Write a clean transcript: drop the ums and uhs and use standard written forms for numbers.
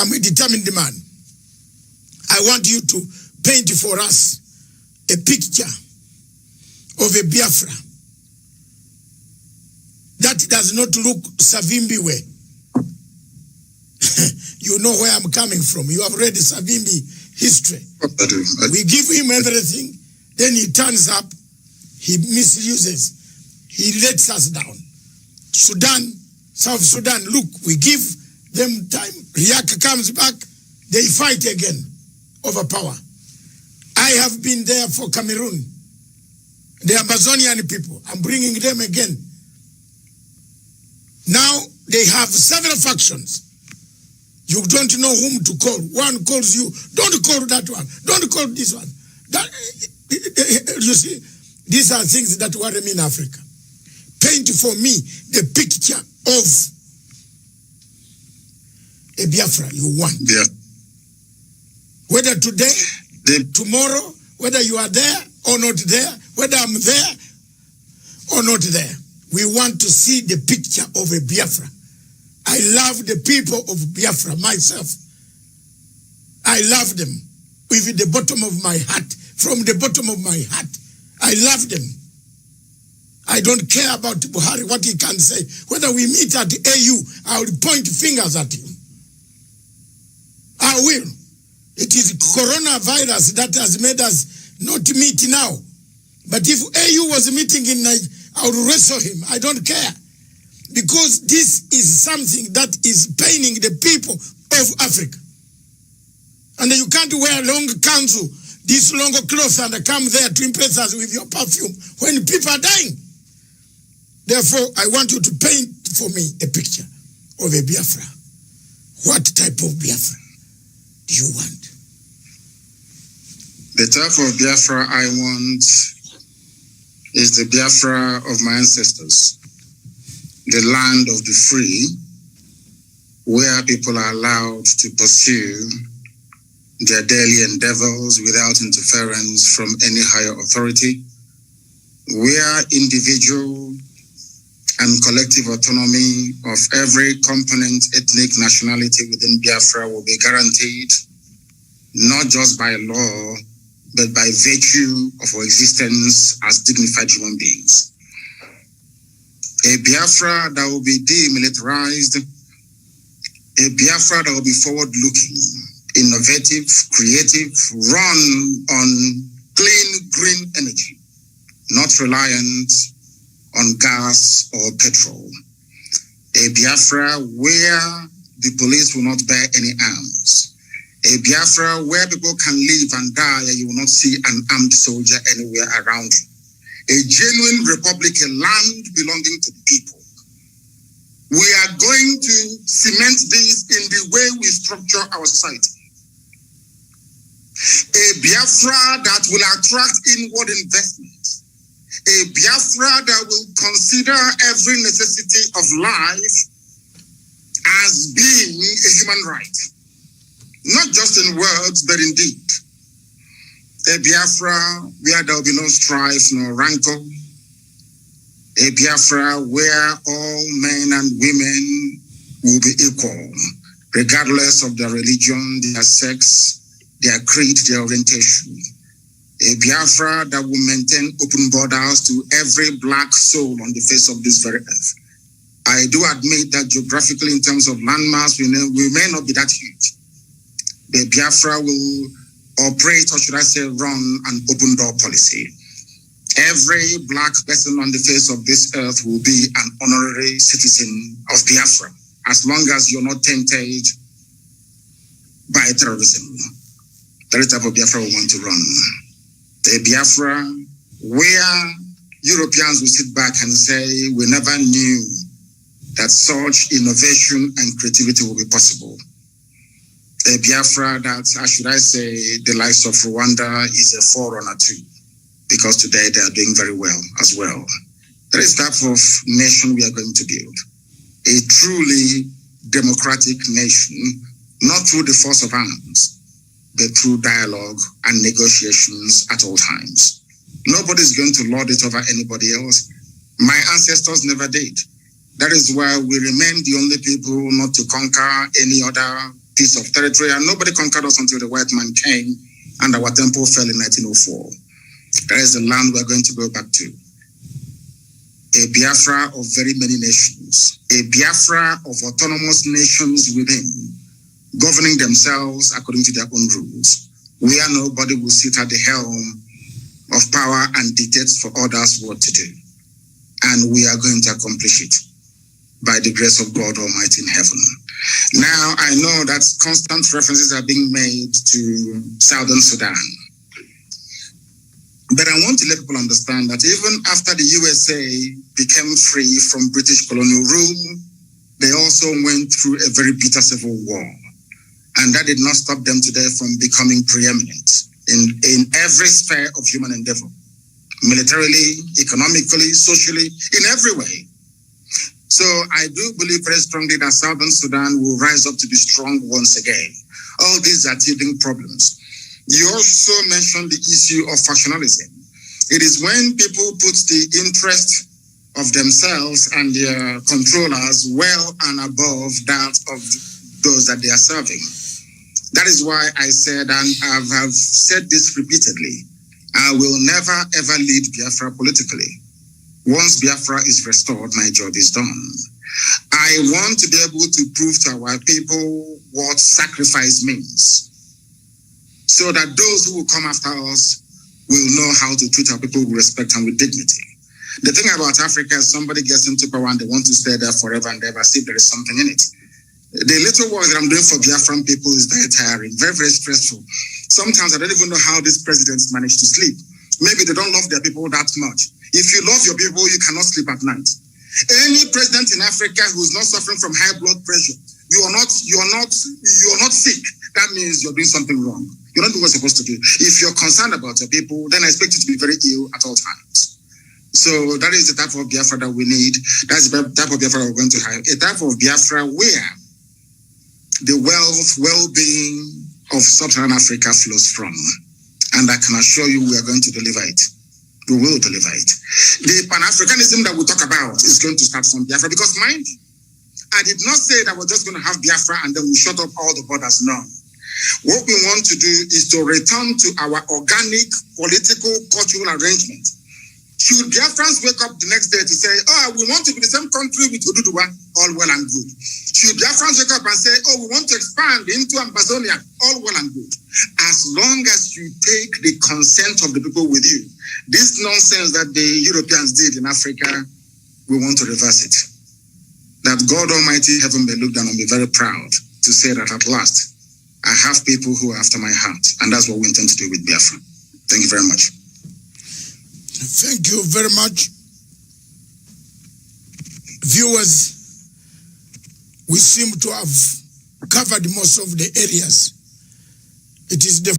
I'm a determined man. I want you to paint for us a picture of a Biafra that does not look Savimbi way. You know where I'm coming from. You have read the Savimbi history. We give him everything, then he turns up, he misuses, he lets us down. Sudan, South Sudan, look, we give them time. Riak comes back, they fight again over power. I have been there for Cameroon. The Amazonian people, I'm bringing them again. Now they have several factions. You don't know whom to call. One calls you, don't call that one, don't call this one. That, you see, these are things that worry me in Africa. Paint for me the picture of a Biafra you want. Yeah. Whether today, tomorrow, whether you are there or not there, whether I'm there or not there, we want to see the picture of a Biafra. I love the people of Biafra myself. I love them with the bottom of my heart. From the bottom of my heart, I love them. I don't care about Buhari, what he can say. Whether we meet at the AU, I will point fingers at him. I will. It is coronavirus that has made us not meet now. But if AU was meeting in Nigeria, I would wrestle him. I don't care. Because this is something that is paining the people of Africa. And you can't wear long kanzu, this long clothes, and come there to impress us with your perfume when people are dying. Therefore, I want you to paint for me a picture of a Biafra. What type of Biafra do you want? The type of Biafra I want is the Biafra of my ancestors. The land of the free, where people are allowed to pursue their daily endeavors without interference from any higher authority, where individual and collective autonomy of every component, ethnic, nationality within Biafra will be guaranteed, not just by law, but by virtue of our existence as dignified human beings. A Biafra that will be demilitarized, a Biafra that will be forward-looking, innovative, creative, run on clean, green energy, not reliant on gas or petrol. A Biafra where the police will not bear any arms. A Biafra where people can live and die and you will not see an armed soldier anywhere around you. A genuine republic, a land belonging to the people. We are going to cement this in the way we structure our society. A Biafra that will attract inward investment. A Biafra that will consider every necessity of life as being a human right. Not just in words, but in deed. A Biafra where there will be no strife, no rancor. A Biafra where all men and women will be equal, regardless of their religion, their sex, their creed, their orientation. A Biafra that will maintain open borders to every black soul on the face of this very earth. I do admit that geographically, in terms of landmass, we may not be that huge. The Biafra will operate, or should I say, run an open door policy. Every black person on the face of this earth will be an honorary citizen of Biafra, as long as you're not tainted by terrorism. That is the type of Biafra we want to run. A Biafra where Europeans will sit back and say, we never knew that such innovation and creativity will be possible. A Biafra that, how should I say, the likes of Rwanda is a forerunner to, because today they are doing very well as well. That is the type of nation we are going to build. A truly democratic nation, not through the force of arms, but through dialogue and negotiations at all times. Nobody's going to lord it over anybody else. My ancestors never did. That is why we remain the only people not to conquer any other piece of territory, and nobody conquered us until the white man came and our temple fell in 1904. That is the land we're going to go back to. A Biafra of very many nations, a Biafra of autonomous nations within, governing themselves according to their own rules, where nobody will sit at the helm of power and dictate for others what to do. And we are going to accomplish it by the grace of God Almighty in heaven. Now, I know that constant references are being made to Southern Sudan. But I want to let people understand that even after the USA became free from British colonial rule, they also went through a very bitter civil war. And that did not stop them today from becoming preeminent in every sphere of human endeavor, militarily, economically, socially, in every way. So I do believe very strongly that Southern Sudan will rise up to be strong once again. All these are teething problems. You also mentioned the issue of factionalism. It is when people put the interest of themselves and their controllers well and above that of those that they are serving. That is why I said, and I have said this repeatedly, I will never ever lead Biafra politically. Once Biafra is restored, my job is done. I want to be able to prove to our people what sacrifice means, so that those who will come after us will know how to treat our people with respect and with dignity. The thing about Africa is somebody gets into power and they want to stay there forever and ever, see if there is something in it. The little work that I'm doing for Biafran people is very tiring, very, very stressful. Sometimes I don't even know how these presidents manage to sleep. Maybe they don't love their people that much. If you love your people, you cannot sleep at night. Any president in Africa who's not suffering from high blood pressure, you are not sick. That means you're doing something wrong. You're not doing what you're supposed to do. If you're concerned about your people, then I expect you to be very ill at all times. So that is the type of Biafra that we need. That's the type of Biafra we're going to have. A type of Biafra where the wealth, well-being of Sub-Saharan Africa flows from. And I can assure you we are going to deliver it. We will deliver it. The Pan-Africanism that we talk about is going to start from Biafra, because mind you, I did not say that we're just going to have Biafra and then we shut up all the borders. No. What we want to do is to return to our organic political, cultural arrangement. Should Biafrans wake up the next day to say, we want to be the same country with Oduduwa, all well and good. Should Biafrans wake up and say, we want to expand into Amazonia, all well and good. As long as you take the consent of the people with you, this nonsense that the Europeans did in Africa, we want to reverse it. That God Almighty heaven may look down and be very proud to say that at last, I have people who are after my heart, and that's what we intend to do with Biafra. Thank you very much. Thank you very much. Viewers, we seem to have covered most of the areas. It is the